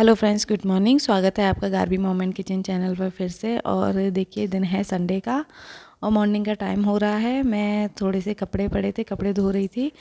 Hello friends, good morning. स्वागत है आपका गार्बी मोमेंट किचन चैनल पर फिर से। और देखिए, दिन है संडे का और मॉर्निंग का टाइम हो रहा है। मैं थोड़े से कपड़े पड़े थे, कपड़े धो रही थी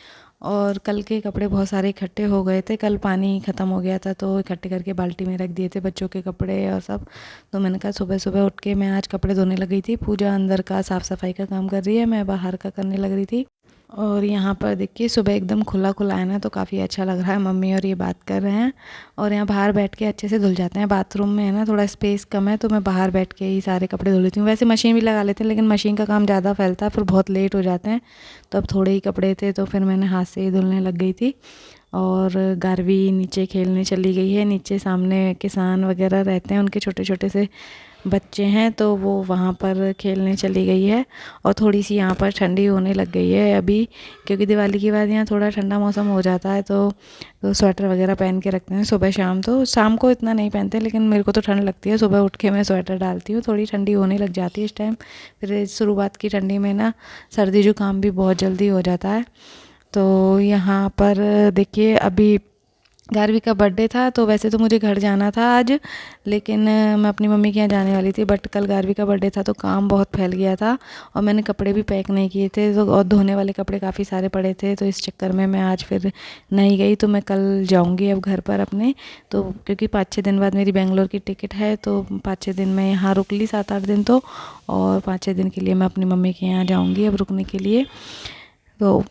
और कल के कपड़े बहुत सारे इकट्ठे हो गए थे। कल पानी ख़त्म हो गया था तो इकट्ठे करके बाल्टी में रख दिए थे बच्चों के कपड़े और सब। तो मैंने कहा सुबह सुबह उठ के मैं आज कपड़े धोने लगी थी। पूजा अंदर का साफ़ सफाई का काम कर रही है, मैं बाहर का करने लग रही थी। और यहाँ पर देखिए, सुबह एकदम खुला खुला है ना, तो काफ़ी अच्छा लग रहा है। मम्मी और ये बात कर रहे हैं और यहाँ बाहर बैठ के अच्छे से धुल जाते हैं। बाथरूम में है ना, थोड़ा स्पेस कम है तो मैं बाहर बैठ के ही सारे कपड़े धुल लेती हूँ। वैसे मशीन भी लगा लेते हैं लेकिन मशीन का काम ज़्यादा फैलता है, फिर बहुत लेट हो जाते हैं। तो अब थोड़े ही कपड़े थे तो फिर मैंने हाथ से ही धुलने लग गई थी। और गारवी नीचे खेलने चली गई है। नीचे सामने किसान वगैरह रहते हैं, उनके छोटे छोटे से बच्चे हैं तो वो वहाँ पर खेलने चली गई है। और थोड़ी सी यहाँ पर ठंडी होने लग गई है अभी, क्योंकि दिवाली के बाद यहाँ थोड़ा ठंडा मौसम हो जाता है तो स्वेटर वगैरह पहन के रखते हैं सुबह शाम। तो शाम को इतना नहीं पहनते लेकिन मेरे को तो ठंड लगती है। सुबह उठ के मैं स्वेटर डालती हूँ, थोड़ी ठंडी होने लग जाती है इस टाइम। फिर शुरुआत की ठंडी में ना सर्दी जुकाम भी बहुत जल्दी हो जाता है। तो यहाँ पर देखिए, अभी गारवी का बर्थडे था तो वैसे तो मुझे घर जाना था आज, लेकिन मैं अपनी मम्मी के यहाँ जाने वाली थी। बट कल गारवी का बर्थडे था तो काम बहुत फैल गया था और मैंने कपड़े भी पैक नहीं किए थे तो, और धोने वाले कपड़े काफ़ी सारे पड़े थे, तो इस चक्कर में मैं आज फिर नहीं गई। तो मैं कल जाऊँगी अब घर पर अपने, तो क्योंकि 5-6 दिन बाद मेरी बेंगलोर की टिकट है तो 5-6 दिन मैं यहाँ रुक ली, 7-8 दिन तो। और 5-6 दिन के लिए मैं अपनी मम्मी के यहाँ जाऊँगी अब रुकने के लिए। तो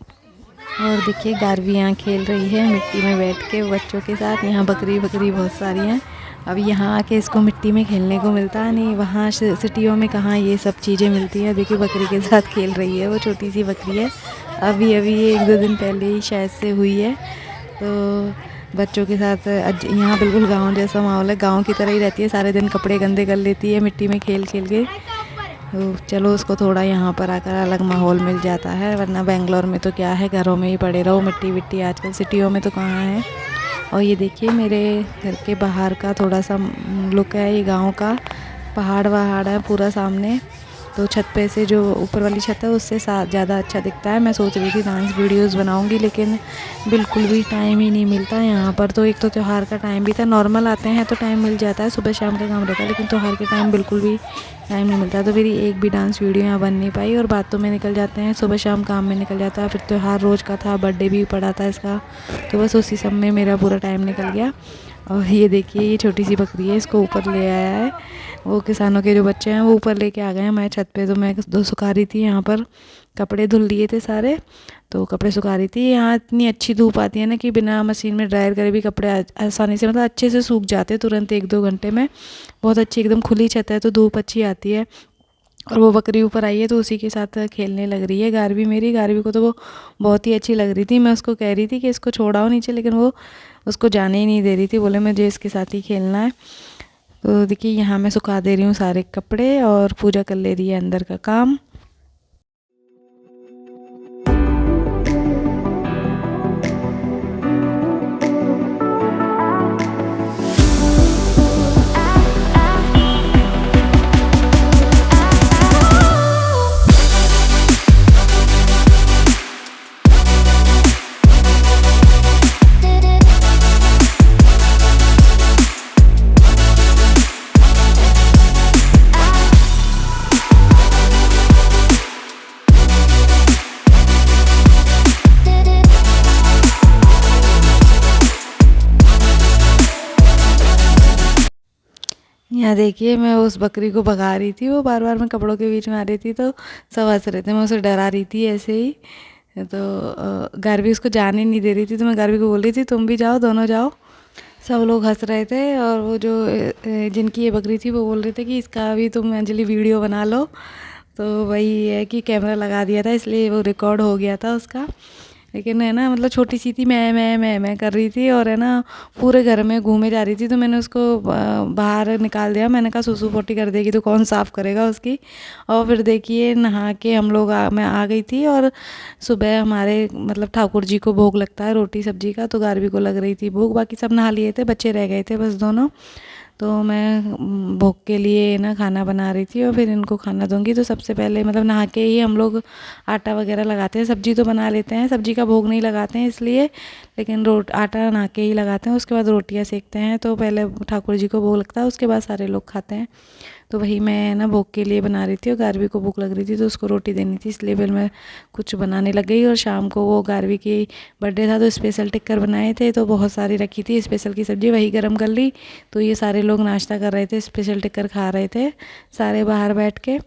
और देखिए, गारवी यहाँ खेल रही है मिट्टी में बैठ के बच्चों के साथ। यहाँ बकरी बकरी बहुत सारी हैं। अब यहाँ आके इसको मिट्टी में खेलने को मिलता है नहीं, वहाँ सिटियों में कहाँ ये सब चीज़ें मिलती हैं। देखिए, बकरी के साथ खेल रही है, वो छोटी सी बकरी है। अभी अभी ये 1-2 दिन पहले ही शायद से हुई है। तो बच्चों के साथ यहाँ बिल्कुल गाँव जैसा माहौल है, गाँव की तरह ही रहती है। सारे दिन कपड़े गंदे कर लेती है मिट्टी में खेल खेल के। तो चलो, उसको थोड़ा यहाँ पर आकर अलग माहौल मिल जाता है, वरना बेंगलोर में तो क्या है, घरों में ही पड़े रहो मिट्टी विट्टी। आजकल सिटियों में तो कहाँ है। और ये देखिए, मेरे घर के बाहर का थोड़ा सा लुक है ये गांव का। पहाड़ वहाड़ है पूरा सामने, तो छत पे से जो ऊपर वाली छत है उससे ज़्यादा अच्छा दिखता है। मैं सोच रही थी डांस वीडियोस बनाऊंगी लेकिन बिल्कुल भी टाइम ही नहीं मिलता यहाँ पर। तो एक तो त्यौहार का टाइम भी था, नॉर्मल आते हैं तो टाइम मिल जाता है, सुबह शाम का काम रहता है, लेकिन त्यौहार के टाइम बिल्कुल भी टाइम नहीं मिलता। तो मेरी एक भी डांस वीडियो यहाँ बन नहीं पाई और बातों में निकल जाते हैं, सुबह शाम काम में निकल जाता है। फिर त्यौहार रोज़ का था, बर्थडे भी पड़ा था इसका, तो बस उसी सब में मेरा पूरा टाइम निकल गया। और ये देखिए, ये छोटी सी बकरी है, इसको ऊपर ले आया है। वो किसानों के जो बच्चे हैं वो ऊपर लेके आ गए हैं। मैं छत पे, तो मैं दो सुखा रही थी यहाँ पर, कपड़े धुल लिए थे सारे तो कपड़े सुखा रही थी। यहाँ इतनी अच्छी धूप आती है ना कि बिना मशीन में ड्रायर करे भी कपड़े आसानी से, मतलब अच्छे से सूख जाते हैं तुरंत 1-2 घंटे में। बहुत अच्छी एकदम खुली छत है तो धूप अच्छी आती है। और वो बकरी ऊपर आई है तो उसी के साथ खेलने लग रही है। गारवी को तो वो बहुत ही अच्छी लग रही थी। मैं उसको कह रही थी कि इसको छोड़ाओ नीचे, लेकिन वो उसको जाने ही नहीं दे रही थी, बोले मुझे इसके साथ ही खेलना है। तो देखिए, यहाँ मैं सुखा दे रही हूँ सारे कपड़े और पूजा कर ले रही है अंदर का काम। यहाँ देखिए, मैं उस बकरी को भगा रही थी, वो बार बार मैं कपड़ों के बीच में आ रही थी तो सब हंस रहे थे। मैं उसे डरा रही थी ऐसे ही। तो गारवी उसको जाने नहीं दे रही थी, तो मैं गारवी को बोल रही थी तुम भी जाओ, दोनों जाओ। सब लोग हंस रहे थे और वो जो जिनकी ये बकरी थी वो बोल रहे थे कि इसका भी तुम अंजलि वीडियो बना लो। तो वही है कि कैमरा लगा दिया था इसलिए वो रिकॉर्ड हो गया था उसका। लेकिन है ना, मतलब छोटी सी थी, मैं कर रही थी और है ना पूरे घर में घूमे जा रही थी। तो मैंने उसको बाहर निकाल दिया। मैंने कहा सुसु पोटी कर देगी तो कौन साफ़ करेगा उसकी। और फिर देखिए, नहा के हम लोग मैं आ गई थी। और सुबह हमारे मतलब ठाकुर जी को भोग लगता है रोटी सब्जी का, तो गारवी को लग रही थी भूख। बाकी सब नहा लिए थे, बच्चे रह गए थे बस दोनों। तो मैं भोग के लिए ना खाना बना रही थी और फिर इनको खाना दूंगी। तो सबसे पहले मतलब नहा के ही हम लोग आटा वगैरह लगाते हैं, सब्जी तो बना लेते हैं, सब्जी का भोग नहीं लगाते हैं इसलिए, लेकिन आटा नहा के ही लगाते हैं। उसके बाद रोटियां सेकते हैं, तो पहले ठाकुर जी को भोग लगता है, उसके बाद सारे लोग खाते हैं। तो वही मैं ना भोग के लिए बना रही थी और गारवी को भूख लग रही थी तो उसको रोटी देनी थी, इसलिए फिर मैं कुछ बनाने लग गई। और शाम को वो गारवी की बर्थडे था तो स्पेशल टिक्कर बनाए थे, तो बहुत सारी रखी थी स्पेशल की सब्ज़ी, वही गर्म कर ली। तो ये सारे लोग नाश्ता कर रहे थे, स्पेशल टिक्कर खा रहे थे सारे बाहर बैठ के।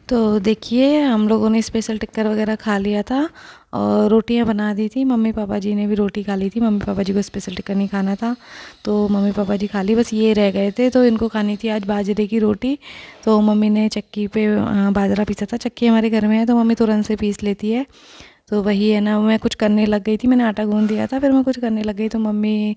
तो देखिए हम लोगों ने स्पेशल टिक्कर वगैरह खा लिया था और रोटियां बना दी थी, मम्मी पापा जी ने भी रोटी खा ली थी। मम्मी पापा जी को स्पेशल टिक्कर नहीं खाना था तो मम्मी पापा जी खा ली, बस ये रह गए थे। तो इनको खानी थी आज बाजरे की रोटी। तो मम्मी ने चक्की पे बाजरा पीसा था, चक्की हमारे घर में है तो मम्मी तुरंत से पीस लेती है। तो वही है ना, मैं कुछ करने लग गई थी, मैंने आटा गूंद दिया था, फिर मैं कुछ करने लग गई तो मम्मी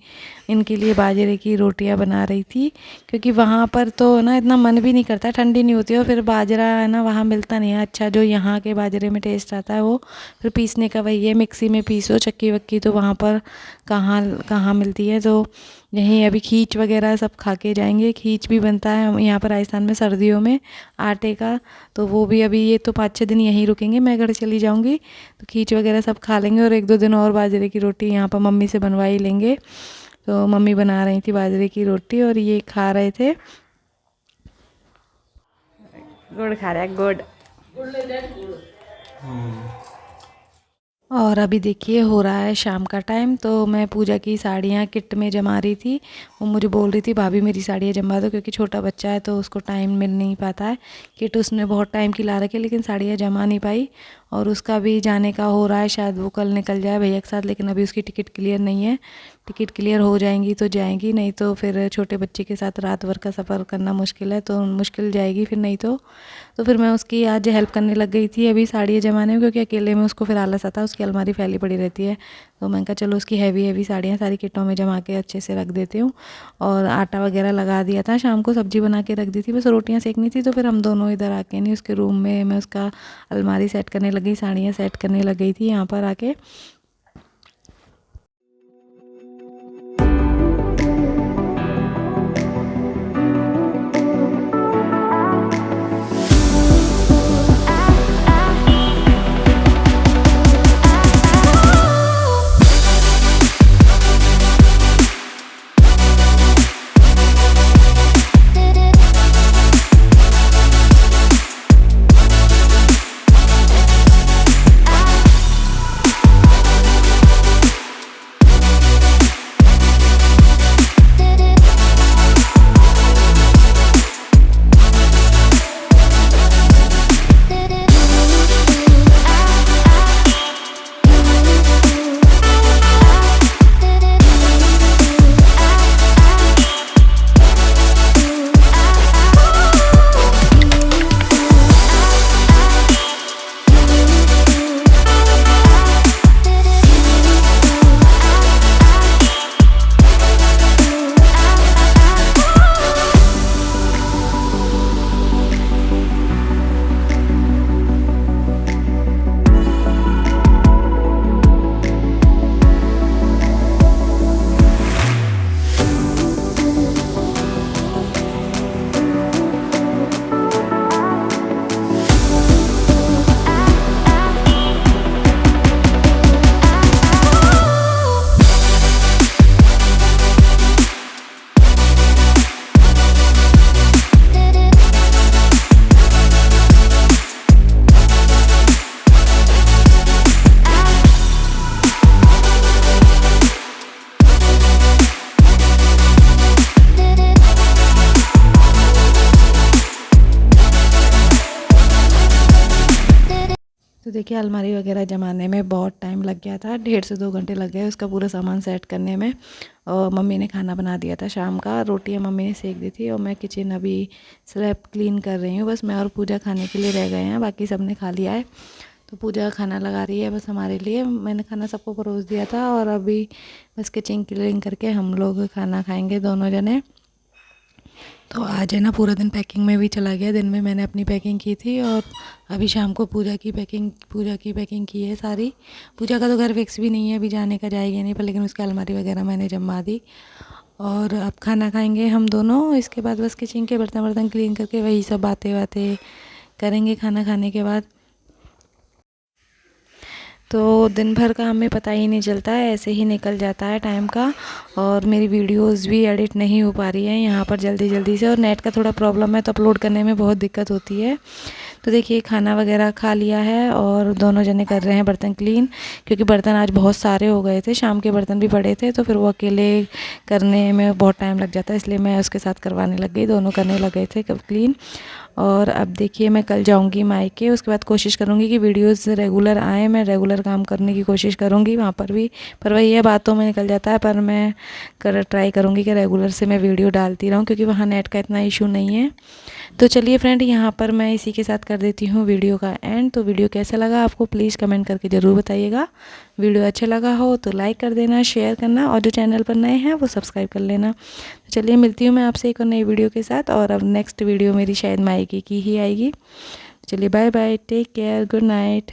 इनके लिए बाजरे की रोटियां बना रही थी। क्योंकि वहाँ पर तो ना इतना मन भी नहीं करता, ठंडी नहीं होती है और फिर बाजरा है ना वहाँ मिलता नहीं है अच्छा, जो यहाँ के बाजरे में टेस्ट आता है वो फिर पीसने का वही है, मिक्सी में पीसो, चक्की वक्की तो वहाँ पर कहाँ कहाँ मिलती है। तो यहीं अभी खींच वगैरह सब खा के जाएंगे, खींच भी बनता है यहाँ पर राजस्थान में सर्दियों में आटे का, तो वो भी अभी ये तो 5-6 दिन यहीं रुकेंगे, मैं घर चली जाऊँगी तो खींच वगैरह सब खा लेंगे और 1-2 दिन और बाजरे की रोटी यहाँ पर मम्मी से बनवा ही लेंगे। तो मम्मी बना रही थी बाजरे की रोटी और ये खा रहे थे, गुड़ खा रहा है गुड़। और अभी देखिए हो रहा है शाम का टाइम, तो मैं पूजा की साड़ियाँ किट में जमा रही थी। वो मुझे बोल रही थी भाभी मेरी साड़ियाँ जमा दो, क्योंकि छोटा बच्चा है तो उसको टाइम मिल नहीं पाता है। किट उसने बहुत टाइम की ला रखी है लेकिन साड़ियाँ जमा नहीं पाई। और उसका भी जाने का हो रहा है, शायद वो कल निकल जाए भैया के साथ, लेकिन अभी उसकी टिकट क्लियर नहीं है। टिकट क्लियर हो जाएंगी तो जाएंगी, नहीं तो फिर छोटे बच्चे के साथ रात भर का सफ़र करना मुश्किल है, तो मुश्किल जाएगी फिर नहीं तो फिर मैं उसकी आज हेल्प करने लग गई थी अभी साड़ियाँ जमाने में, क्योंकि अकेले में उसको फिर आलस आता है, उसकी अलमारी फैली पड़ी रहती है। तो मैंने कहा चलो उसकी हैवी हैवी साड़ियाँ सारी किटों में जमा के अच्छे से रख देती हूँ। और आटा वगैरह लगा दिया था, शाम को सब्जी बना के रख दी थी, बस रोटियाँ सेकनी थी। तो फिर हम दोनों इधर आके नहीं उसके रूम में मैं उसका अलमारी सेट करने लगी, साड़ियाँ सेट करने लग गई थी यहाँ पर आके। देखिए अलमारी वगैरह जमाने में बहुत टाइम लग गया था, 1.5 से 2 घंटे लग गए उसका पूरा सामान सेट करने में। और मम्मी ने खाना बना दिया था शाम का, रोटियां मम्मी ने सेक दी थी और मैं किचन अभी स्लैब क्लीन कर रही हूँ। बस मैं और पूजा खाने के लिए रह गए हैं, बाकी सब ने खा लिया है। तो पूजा खाना लगा रही है बस हमारे लिए। मैंने खाना सबको परोस दिया था और अभी बस किचन क्लीन करके हम लोग खाना खाएंगे दोनों जने। तो आज है ना पूरा दिन पैकिंग में भी चला गया। दिन में मैंने अपनी पैकिंग की थी और अभी शाम को पूजा की पैकिंग की है सारी। पूजा का तो घर फिक्स भी नहीं है, अभी जाने का जाएगी नहीं पर, लेकिन उसकी अलमारी वगैरह मैंने जमा दी। और अब खाना खाएंगे हम दोनों, इसके बाद बस किचन के बर्तन वर्तन क्लीन करके वही सब बातें करेंगे खाना खाने के बाद। तो दिन भर का हमें पता ही नहीं चलता है, ऐसे ही निकल जाता है टाइम का। और मेरी वीडियोस भी एडिट नहीं हो पा रही है यहाँ पर जल्दी से, और नेट का थोड़ा प्रॉब्लम है तो अपलोड करने में बहुत दिक्कत होती है। तो देखिए खाना वगैरह खा लिया है और दोनों जने कर रहे हैं बर्तन क्लीन, क्योंकि बर्तन आज बहुत सारे हो गए थे, शाम के बर्तन भी पड़े थे तो फिर वो अकेले करने में बहुत टाइम लग जाता है, इसलिए मैं उसके साथ करवाने लग गई। दोनों करने लग गए थे क्लीन। और अब देखिए मैं कल जाऊंगी मायके, उसके बाद कोशिश करूंगी कि वीडियोस रेगुलर आए, मैं रेगुलर काम करने की कोशिश करूंगी वहाँ पर भी। पर वही है, बातों में निकल जाता है, पर मैं ट्राई करूंगी कि रेगुलर से मैं वीडियो डालती रहूं, क्योंकि वहाँ नेट का इतना इशू नहीं है। तो चलिए फ्रेंड, यहाँ पर मैं इसी के साथ कर देती हूँ वीडियो का एंड। तो वीडियो कैसा लगा आपको प्लीज़ कमेंट करके ज़रूर बताइएगा। वीडियो अच्छा लगा हो तो लाइक कर देना, शेयर करना, और जो चैनल पर नए हैं वो सब्सक्राइब कर लेना। तो चलिए मिलती हूँ मैं आपसे एक और नई वीडियो के साथ, और अब नेक्स्ट वीडियो मेरी शायद मायके की ही आएगी। चलिए bye bye, take care, good night.